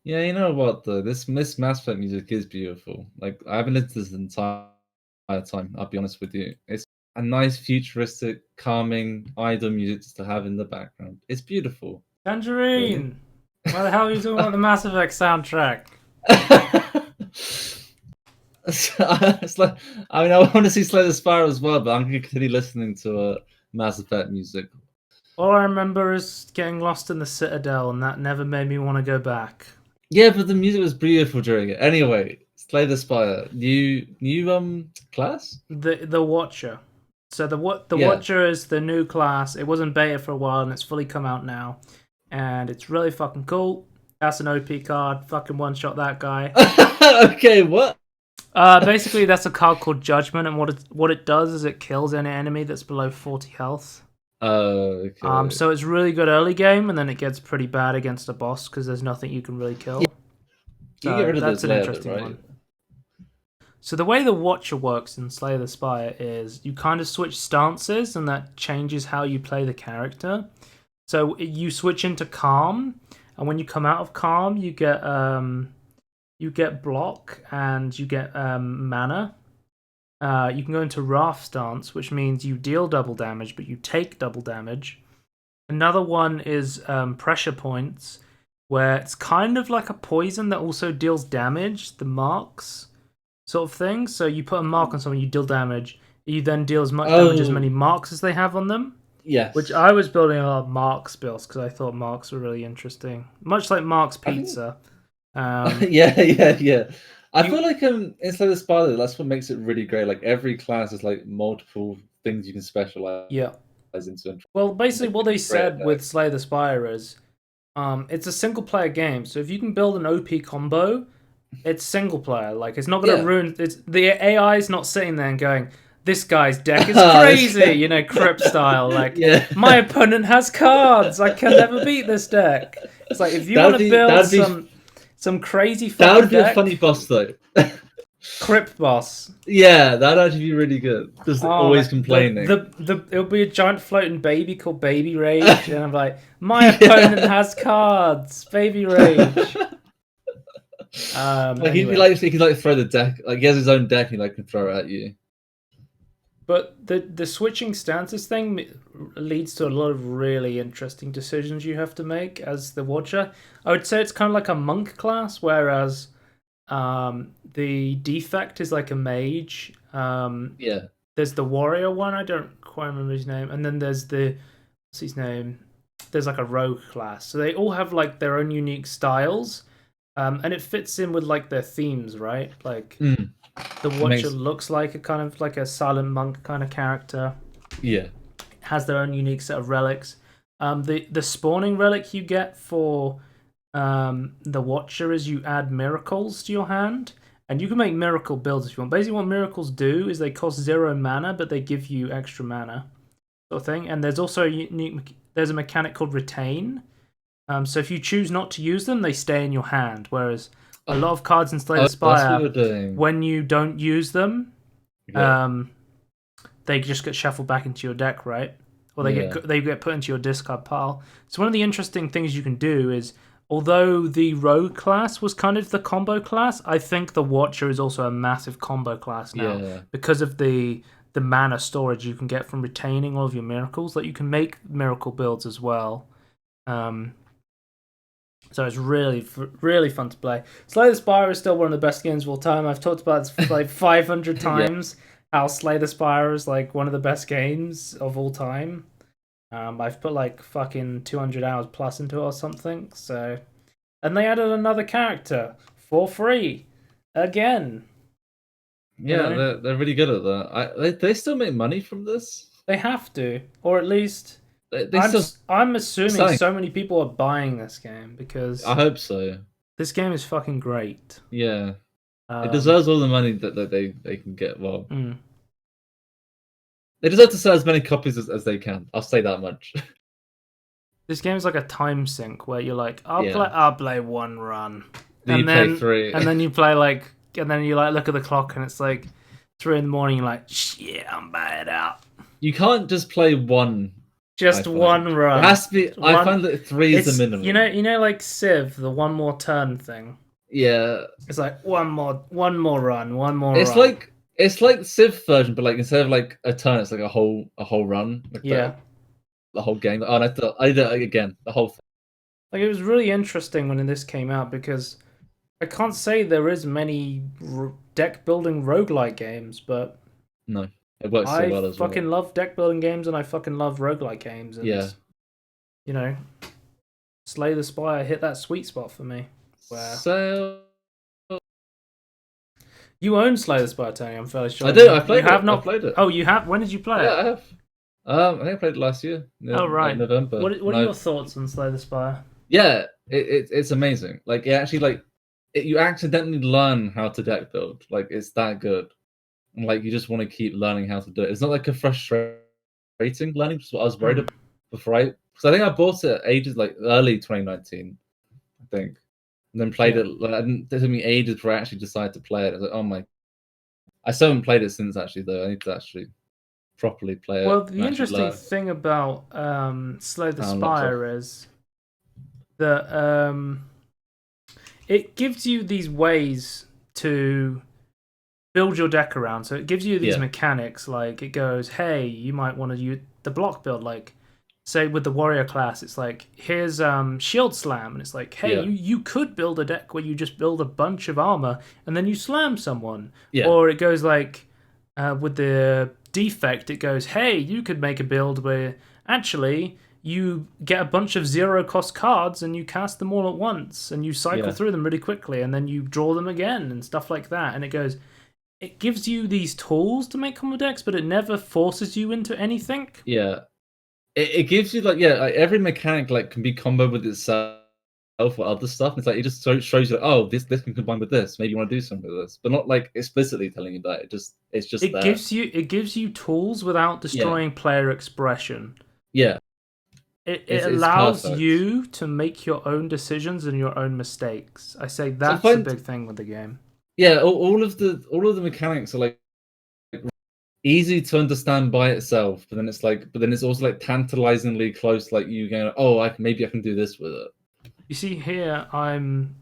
Yeah, you know what though? This Mass Effect music is beautiful. Like I haven't listened to this entire time. I'll be honest with you. It's a nice, futuristic, calming idle music just to have in the background. It's beautiful, really. Tangerine! Why the hell are you talking about the Mass Effect soundtrack? It's like, I mean, I want to see Slay the Spire as well, but I'm going to continue listening to Mass Effect music. All I remember is getting lost in the Citadel, and that never made me want to go back. Yeah, but the music was beautiful during it. Anyway, Slay the Spire. New class? The Watcher. So the Yeah. Watcher is the new class. It was in beta for a while, and it's fully come out now, and it's really fucking cool. That's an OP card. Fucking one shot that guy. Okay, what? Basically, that's a card called Judgment, and what it does is it kills any enemy that's below 40 health. Okay. So it's really good early game, and then it gets pretty bad against a boss because there's nothing you can really Yeah, kill. you get So rid of the that's an delay of it, interesting right? one. So the way the Watcher works in Slay the Spire is you kind of switch stances, and that changes how you play the character. So you switch into Calm, and when you come out of Calm, you get block and you get mana. You can go into Wrath stance, which means you deal double damage, but you take double damage. Another one is pressure points, where it's kind of like a poison that also deals damage, the marks sort of thing. So you put a mark on someone, you deal damage. You then deal as much damage as Oh, many marks as they have on them. Which yes. I was building a lot of marks builds because I thought marks were really interesting. Much like Mark's I think Pizza. Um, yeah. I feel you like inside the Spider, that's what makes it really great. Like every class is like multiple things you can specialize yeah. into and Well, basically, make what like they a great said attack. with Slay the Spire is, it's a single player game. So if you can build an OP combo, it's single player. Like it's not gonna Yeah. ruin. It's the AI is not sitting there and going, "This guy's deck is This crazy," guy. you know, Crypt style. Like Yeah. my opponent has cards. I can never beat this deck. It's like if you want That'd to be build that'd be some crazy that fucking would be a funny deck, boss though. Crypt Boss. Yeah, that'd actually be really good. Just Oh always man, complaining. it'll be a giant floating baby called Baby Rage, and I'm like, my opponent Yeah. has cards, Baby Rage. Like Anyway, he could like throw the deck. Like he has his own deck, and he like can throw it at you. but the switching stances thing leads to a lot of really interesting decisions you have to make as the Watcher. I would say it's kind of like a monk class, whereas the defect is like a mage. Yeah. There's the warrior one. I don't quite remember his name, and then there's the what's his name? There's like a rogue class. So they all have like their own unique styles, and it fits in with like their themes, right? Like Mm. the It Watcher makes looks like a kind of like a silent monk kind of character. yeah. Has their own unique set of relics. The spawning relic you get for the Watcher is you add miracles to your hand. And you can make miracle builds if you want. Basically, what miracles do is they cost 0 mana, but they give you extra mana, sort of thing. And there's also a unique. There's a mechanic called retain. So if you choose not to use them, they stay in your hand. Whereas a lot Oh, of cards in Slay oh, the that's what Spire, you're doing. when you don't use them, Yeah. um, they just get shuffled back into your deck, right? Or Yeah. they get put into your discard pile. So one of the interesting things you can do is, although the rogue class was kind of the combo class, I think the Watcher is also a massive combo class now Yeah. because of the mana storage you can get from retaining all of your miracles. Like you can make miracle builds as well. Um, so it's really fun to play. Slay the Spire is still one of the best games of all time. I've talked about this like 500 Yeah. times. How Slay the Spire is like one of the best games of all time. I've put like fucking 200 hours plus into it or something. So, and they added another character for free again. You Yeah, know, they're really good at that. They still make money from this. they have to, or at least They still I'm assuming selling. so many people are buying this game I because hope so. this game is fucking great. Yeah, it Um, deserves all the money that they can get. Well, mm. they deserve to sell as many copies as they can. I'll say that much. This game is like a time sink where you're like, Yeah. I'll play one run, Then you play three. and then you play like, and then you like look at the clock and it's like 3 in the morning. You're like, shit, I'm bad out. You can't just play one Just one run. It has to be. One, I find that 3 is the minimum. You know, like Civ, the one more turn thing. Yeah, it's like one more run, one more. It's run. like Civ version, but like instead of like a turn, it's like a whole run. Like yeah, the whole game. Oh, and I did it again. The whole thing. Like it was really interesting when this came out because I can't say there is many deck building roguelike games, but no, it works so well as well. I fucking love deck building games and I fucking love roguelike games. And, yeah, you know, Slay the Spire hit that sweet spot for me. Where so you own Slay the Spire, Tony. I'm fairly sure. I do. I played it. I played it. Oh, you have? When did you play it? Yeah, I have. I think I played it last year. Oh right, like November. What are your thoughts on Slay the Spire? Yeah, it's amazing. Like it actually you accidentally learn how to deck build. Like it's that good. And, like you just want to keep learning how to do it. It's not like a frustrating learning, which is what I was worried about before because I think I bought it ages like early 2019, I think, and then played it. Like, it took me ages before I actually decided to play it. I was like, oh my, I still haven't played it since actually though. I need to actually properly play it. Well, the interesting thing about Slay the Spire is that it gives you these ways to build your deck around. So it gives you these mechanics, like it goes, hey, you might want to use the block build, like say with the warrior class, it's like here's shield slam, and it's like, hey, you could build a deck where you just build a bunch of armor and then you slam someone. Or it goes like with the defect, it goes, hey, you could make a build where actually you get a bunch of 0-cost cards and you cast them all at once and you cycle through them really quickly and then you draw them again and stuff like that. And it goes, it gives you these tools to make combo decks, but it never forces you into anything. Yeah, it gives you like every mechanic like can be comboed with itself or other stuff. It's like it just shows you like, oh, this can combine with this. Maybe you want to do something with this, but not like explicitly telling you that. It gives you tools without destroying player expression. Yeah. It allows you to make your own decisions and your own mistakes. I say that's a big thing with the game. Yeah, all of the mechanics are like easy to understand by itself, but then it's also like tantalizingly close. Like you going, oh, maybe I can do this with it. You see here, I'm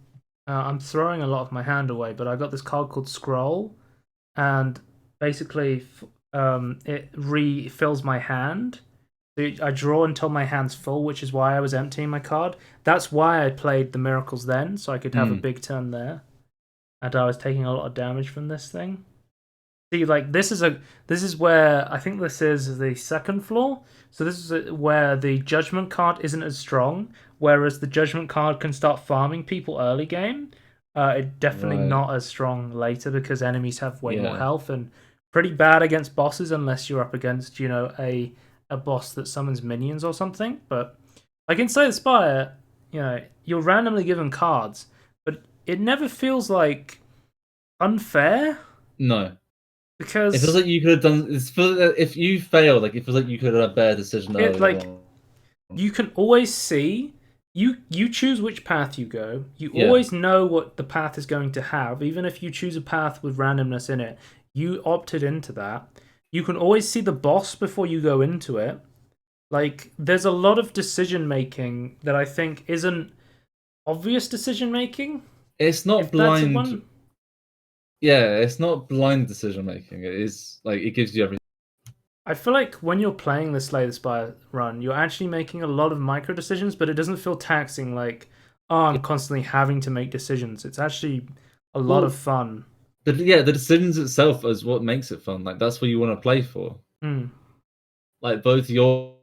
throwing a lot of my hand away, but I got this card called Scroll, and basically it refills my hand. I draw until my hand's full, which is why I was emptying my card. That's why I played the Miracles then, so I could have a big turn there. And I was taking a lot of damage from this thing. See, like this is where I think this is the second floor. So this is where the Judgment card isn't as strong, whereas the Judgment card can start farming people early game. It's definitely not as strong later because enemies have way more health and pretty bad against bosses unless you're up against a boss that summons minions or something. But like in Slay the Spire, you're randomly given cards, but it never feels like unfair. No. Because it feels like you could have done. If you fail, like it feels like you could have done a better decision. You can always see you choose which path you go. You always know what the path is going to have, even if you choose a path with randomness in it. You opted into that. You can always see the boss before you go into it. Like there's a lot of decision making that I think isn't obvious decision making. It's not blind. Yeah, it's not blind decision making. It is like it gives you everything. I feel like when you're playing the Slay the Spire run, you're actually making a lot of micro decisions, but it doesn't feel taxing. Like, oh, I'm constantly having to make decisions. It's actually a lot of fun. But the decisions itself is what makes it fun. Like that's what you want to play for. Like both your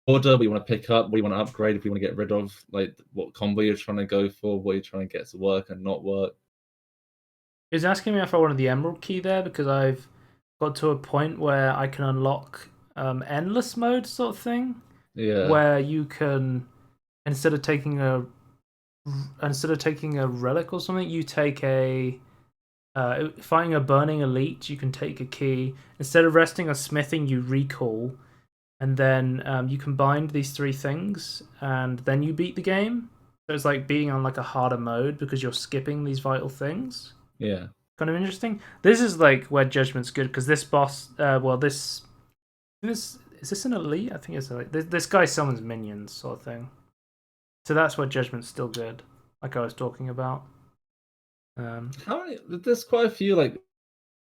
order, what you want to pick up, what you want to upgrade, if you want to get rid of, like what combo you're trying to go for, what you're trying to get to work and not work. He was asking me if I wanted the Emerald Key there because I've got to a point where I can unlock endless mode sort of thing. Yeah. Where you can instead of taking a relic or something, you take fighting a burning elite. You can take a key instead of resting or smithing. You recall, and then you combine these three things, and then you beat the game. So it's like being on like a harder mode because you're skipping these vital things. Yeah. Kind of interesting. This is like where Judgment's good because this boss, this Is this an elite? I think it's elite. This guy summons minions, sort of thing. So that's where Judgment's still good, like I was talking about. How many? There's quite a few. Like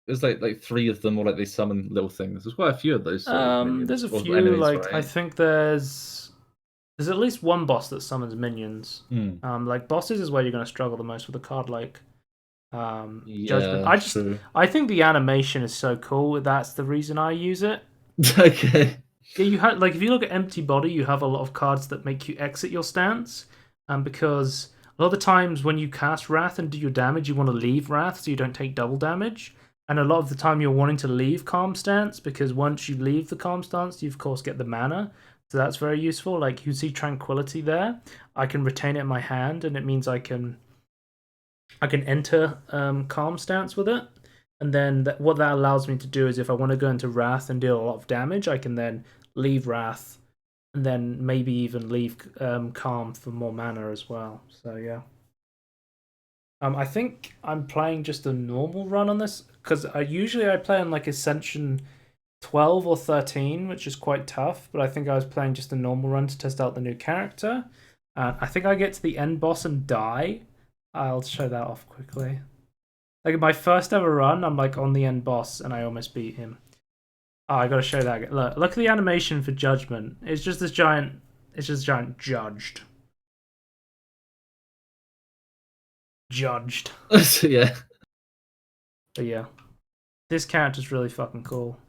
there's like three of them, or like they summon little things. There's quite a few of those sort of minions. There's a or few. enemies, Like right? I think there's at least one boss that summons minions. Like bosses is where you're going to struggle the most with a card like Judgment. Yeah, true. I think the animation is so cool. That's the reason I use it. Okay. Yeah, you have like if you look at Empty Body, you have a lot of cards that make you exit your stance, because a lot of the times when you cast Wrath and do your damage, you want to leave Wrath so you don't take double damage. And a lot of the time you're wanting to leave Calm Stance because once you leave the Calm Stance, you of course get the mana. So that's very useful. Like you see Tranquility there, I can retain it in my hand, and it means I can enter Calm Stance with it. And then what that allows me to do is if I want to go into Wrath and deal a lot of damage, I can then leave Wrath, and then maybe even leave Calm for more mana as well. So yeah. I think I'm playing just a normal run on this, because usually I play on like Ascension 12 or 13, which is quite tough, but I think I was playing just a normal run to test out the new character. I think I get to the end boss and die. I'll show that off quickly. Like my first ever run, I'm like on the end boss and I almost beat him. Oh, I gotta show that again. Look at the animation for Judgment. It's just this giant. It's just giant judged. Judged. Yeah. But yeah, this character's really fucking cool.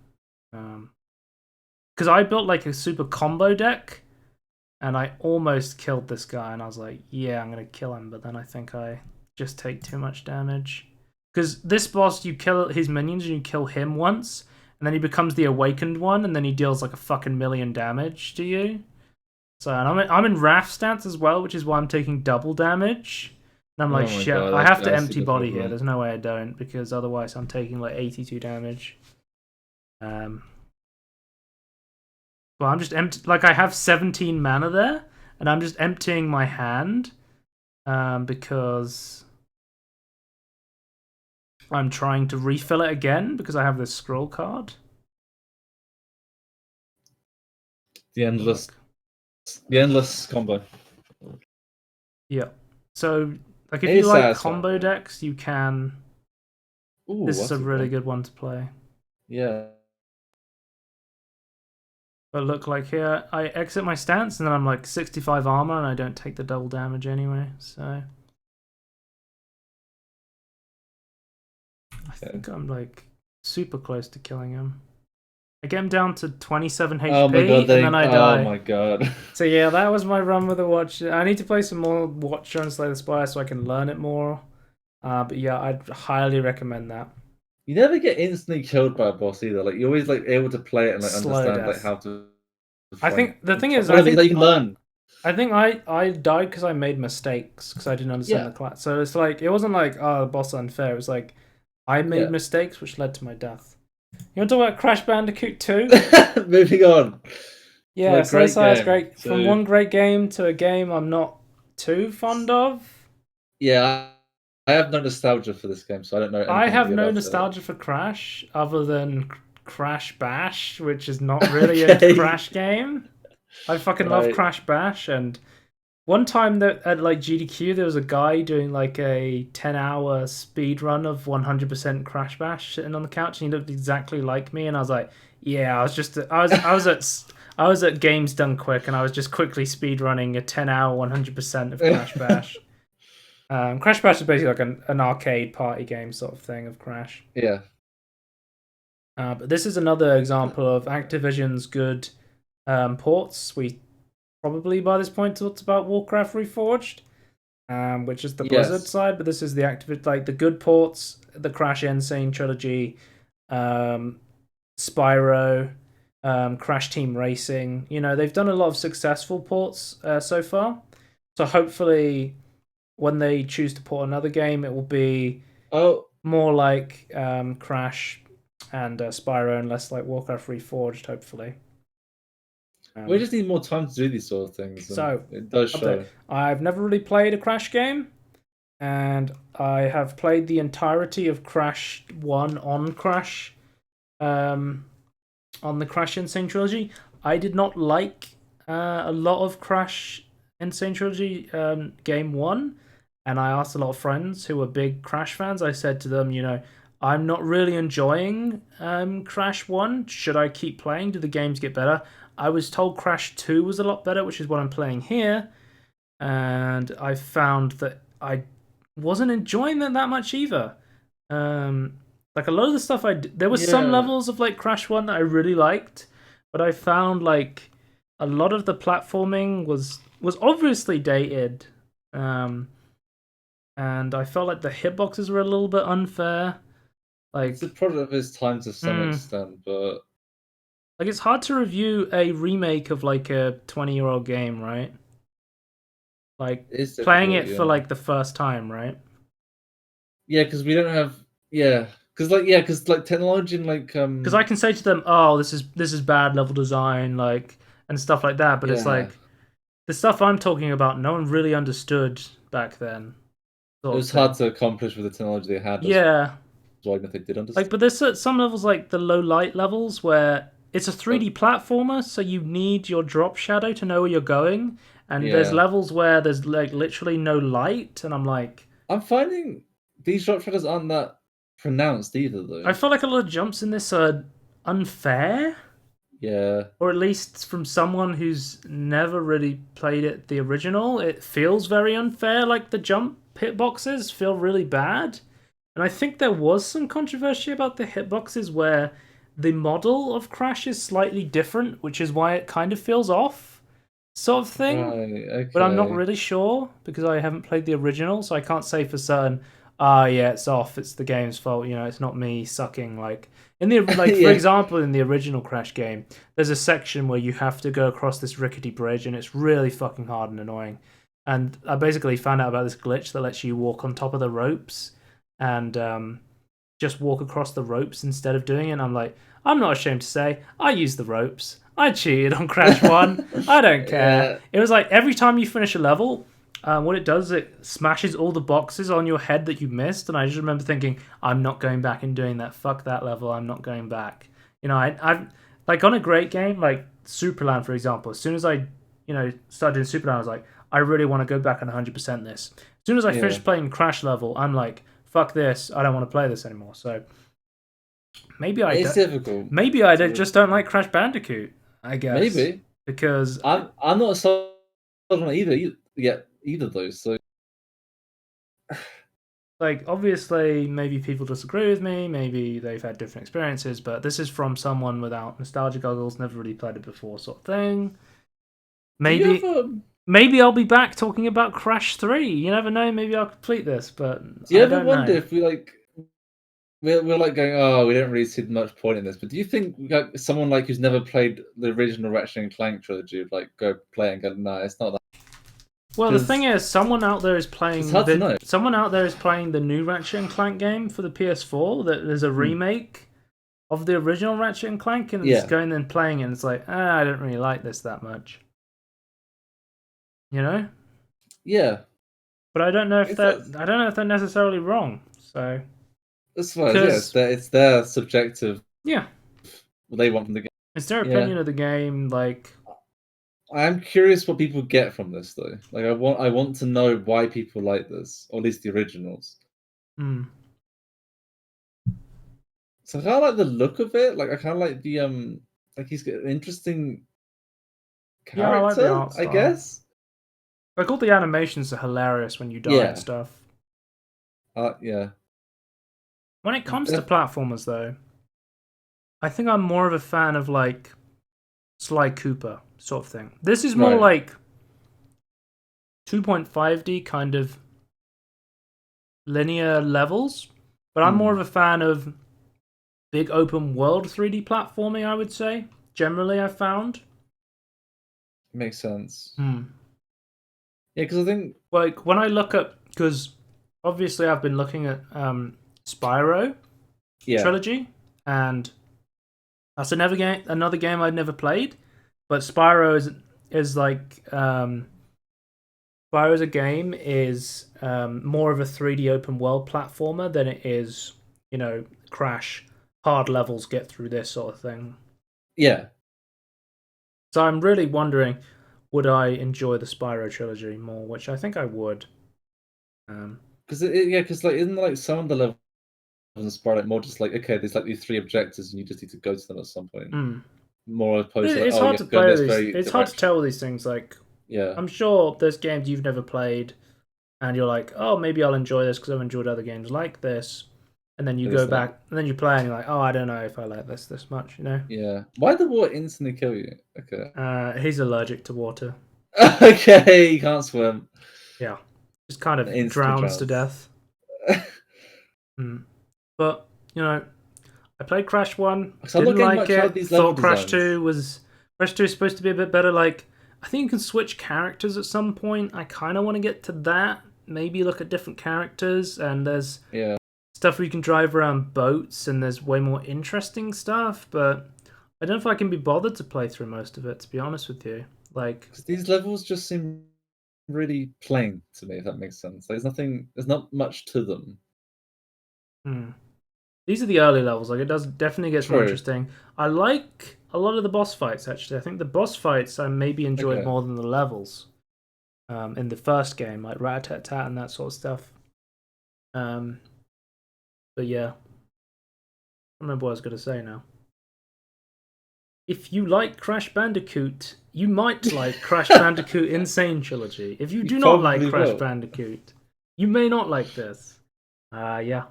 Because I built like a super combo deck, and I almost killed this guy, and I was like, yeah, I'm gonna kill him, but then I think I just take too much damage. Because this boss, you kill his minions and you kill him once, and then he becomes the awakened one, and then he deals like a fucking million damage to you. So, and I'm in Wrath stance as well, which is why I'm taking double damage. And I'm like, shit, God, I have to that's empty super body problem. here. There's no way I don't, because otherwise I'm taking like 82 damage. But I'm just empty. Like I have 17 mana there, and I'm just emptying my hand, because I'm trying to refill it again because I have this scroll card. The endless combo. Yeah. So, like, if you like combo decks, you can. Ooh, this is a really good one to play. Yeah. But look, like here, I exit my stance, and then I'm like 65 armor, and I don't take the double damage anyway. So, I think I'm like super close to killing him. I get him down to 27 HP, oh my God, and then I die. Oh my God. So yeah, that was my run with the Watcher. I need to play some more Watcher and Slay the Spire so I can learn it more. But yeah, I'd highly recommend that. You never get instantly killed by a boss either. Like you're always like able to play it and like Slow understand death. like how to. I think the thing is, I think you can learn. I think I died because I made mistakes because I didn't understand the class. So it's like it wasn't like the boss unfair. It was like I made mistakes which led to my death. You want to talk about Crash Bandicoot 2? Moving on. Yeah, so that's great. So... From one great game to a game I'm not too fond of. Yeah, I have no nostalgia for this game, so I don't know. I have no nostalgia for Crash other than Crash Bash, which is not really a Crash game. I fucking love Crash Bash, and one time that at like GDQ there was a guy doing like a 10-hour speed run of 100% Crash Bash sitting on the couch, and he looked exactly like me, and I was like, yeah, I was at Games Done Quick, and I was just quickly speed running a 10-hour 100% of Crash Bash. Crash Bash is basically like an arcade party game sort of thing of Crash. Yeah. But this is another example of Activision's good ports. We probably by this point talked about Warcraft Reforged, which is the Blizzard side, but this is the like the good ports, the Crash Insane trilogy, Spyro, Crash Team Racing. You know, they've done a lot of successful ports so far. So hopefully, when they choose to port another game, it will be more like Crash and Spyro, and less like Warcraft Reforged. Hopefully. We just need more time to do these sort of things. So it does show. I've never really played a Crash game, and I have played the entirety of Crash 1 on Crash, on the Crash Insane trilogy. I did not like a lot of Crash Insane Trilogy Game 1, and I asked a lot of friends who were big Crash fans. I said to them, I'm not really enjoying Crash 1. Should I keep playing? Do the games get better? I was told Crash 2 was a lot better, which is what I'm playing here, and I found that I wasn't enjoying that much either. Like a lot of the stuff there was some Yeah, levels of like Crash 1 that I really liked, but I found like a lot of the platforming was obviously dated. Um, and I felt like the hitboxes were a little bit unfair. it's a Like, product of its time to some mm, extent, but like it's hard to review a remake of like a 20-year-old game, right? Like it's playing difficult. it for Yeah, like the first time, right? yeah, because we don't have yeah, because like technology and like Because I can say to them, "Oh, this is bad level design," like and stuff like that. But it's yeah, like the stuff I'm talking about, no one really understood back then, it sort of was hard thing. to accomplish with the technology they had as Yeah, well, even if they did like, understand. but there's some levels like the low light levels where it's a 3D platformer, so you need your drop shadow to know where you're going. And there's Yeah, levels where there's like literally no light, and I'm like, I'm finding these drop shadows aren't that pronounced either, I though. feel like a lot of jumps in this are unfair, Yeah, or at least from someone who's never really played it the original, it feels very unfair. Like the jump hitboxes feel really bad. And I think there was some controversy about the hitboxes where the model of Crash is slightly different, which is why it kind of feels off, sort of thing. right, But I'm not okay. really sure because I haven't played the original, so I can't say for certain. Ah, yeah, it's off. It's the game's fault. It's not me sucking. Like for Yeah, example, in the original Crash game, there's a section where you have to go across this rickety bridge, and it's really fucking hard and annoying. And I basically found out about this glitch that lets you walk on top of the ropes, and just walk across the ropes instead of doing it. And I'm like, I'm not ashamed to say, I used the ropes. I cheated on Crash 1. I don't care. yeah. It was like every time you finish a level, what it does is it smashes all the boxes on your head that you missed. And I just remember thinking, I'm not going back and doing that. Fuck that level. I'm not going back. I've like on a great game like Superland, for example. As soon as I, started doing Superland, I was like, I really want to go back and 100% this. As soon as I Yeah, finished playing Crash level, I'm like, fuck this. I don't want to play this anymore. So maybe I it's don't. difficult. Maybe just don't like Crash Bandicoot. I guess Maybe because I'm not sold on either yet either of those. So like obviously maybe people disagree with me. Maybe they've had different experiences, but this is from someone without nostalgia goggles, never really played it before, sort of thing. do you Maybe ever maybe I'll be back talking about Crash 3. You never know. Maybe I'll complete this, but do you I ever don't wonder know. if we're like going, oh, we don't really see much point in this, but do you think like someone like who's never played the original Ratchet and Clank trilogy would like go play it and go, no, it's not that Well, the thing because is, it's hard to know. someone out there is playing the new Ratchet and Clank game for the PS4. That there's a Hmm. remake of the original Ratchet and Clank, and it's Yeah, going and playing it. And it's like, I don't really like this that much, you know. yeah. But It's that. I don't know if they're necessarily wrong. So, I suppose, yeah, because it's their subjective yeah, what they want from the game. it's their Yeah, opinion of the game. Like, I am curious what people get from this though. Like, I want to know why people like this, or at least the originals. hmm. So I kind of like the look of it. Like, I kind of like the like he's got an interesting Yeah, I like the character, art I style. guess. Like all the animations are hilarious when you die and Yeah, stuff. yeah. When it comes to Def- platformers, though, I think I'm more of a fan of like Sly Cooper sort of thing. This is more right. like 2.5D kind of linear levels, but I'm more Hmm. of a fan of big open world 3D platforming, I would say. Generally, I've found. Makes sense. Hmm. Yeah, because I think Like when I look at, because obviously I've been looking at Spyro yeah, trilogy, and that's another game I'd never played, but Spyro is like Spyro as a game is more of a 3D open world platformer than it is, Crash hard levels get through this sort of thing. yeah. So I'm really wondering, would I enjoy the Spyro trilogy more? Which I think I would. Because yeah, because like isn't like some of the levels in Spire like more just like okay, there's like these three objectives and you just need to go to them at some point. Mm. More opposed to like It's oh you hard have to to go in play this these. very It's hard to direction. tell these things. Like, Yeah, I'm sure there's games you've never played, and you're like, oh, maybe I'll enjoy this because I've enjoyed other games like this. And then you it's go like back, and then you play, and you're like, oh, I don't know if I like this much. You know, yeah. Why did the water instantly kill you? Okay. he's allergic to water. Okay, you can't swim. Yeah, just kind of Instantly drowns to drowns. death. Mm. But you know, I played Crash 1, So I'm not didn't getting like much out of it. these level Thought designs. Crash 2 is supposed to be a bit better. Like, I think you can switch characters at some point. I kind of want to get to that. Maybe look at different characters, and there's Yeah. stuff where you can drive around boats, and there's way more interesting stuff. But I don't know if I can be bothered to play through most of it. To be honest with you, like, Because these levels just seem really plain to me, if that makes sense. There's not much to them. hmm. These are the early levels. Like, it does definitely gets more True. interesting. I like a lot of the boss fights. Actually, I think the boss fights I maybe enjoyed Okay. more than the levels. In the first game, like Rat-a-tat-tat and that sort of stuff. Um, but yeah, I remember what I was going to say now. If you like Crash Bandicoot, you might like Crash Bandicoot Insane Trilogy. If you You do not like probably Crash will. Bandicoot, you may not like this. Yeah.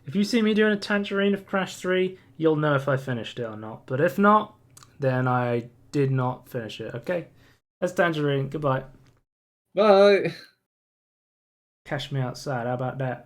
If you see me doing a Tangerine of Crash 3, you'll know if I finished it or not. But if not, then I did not finish it, okay? That's Tangerine. Goodbye. Bye. Cash me outside. How about that?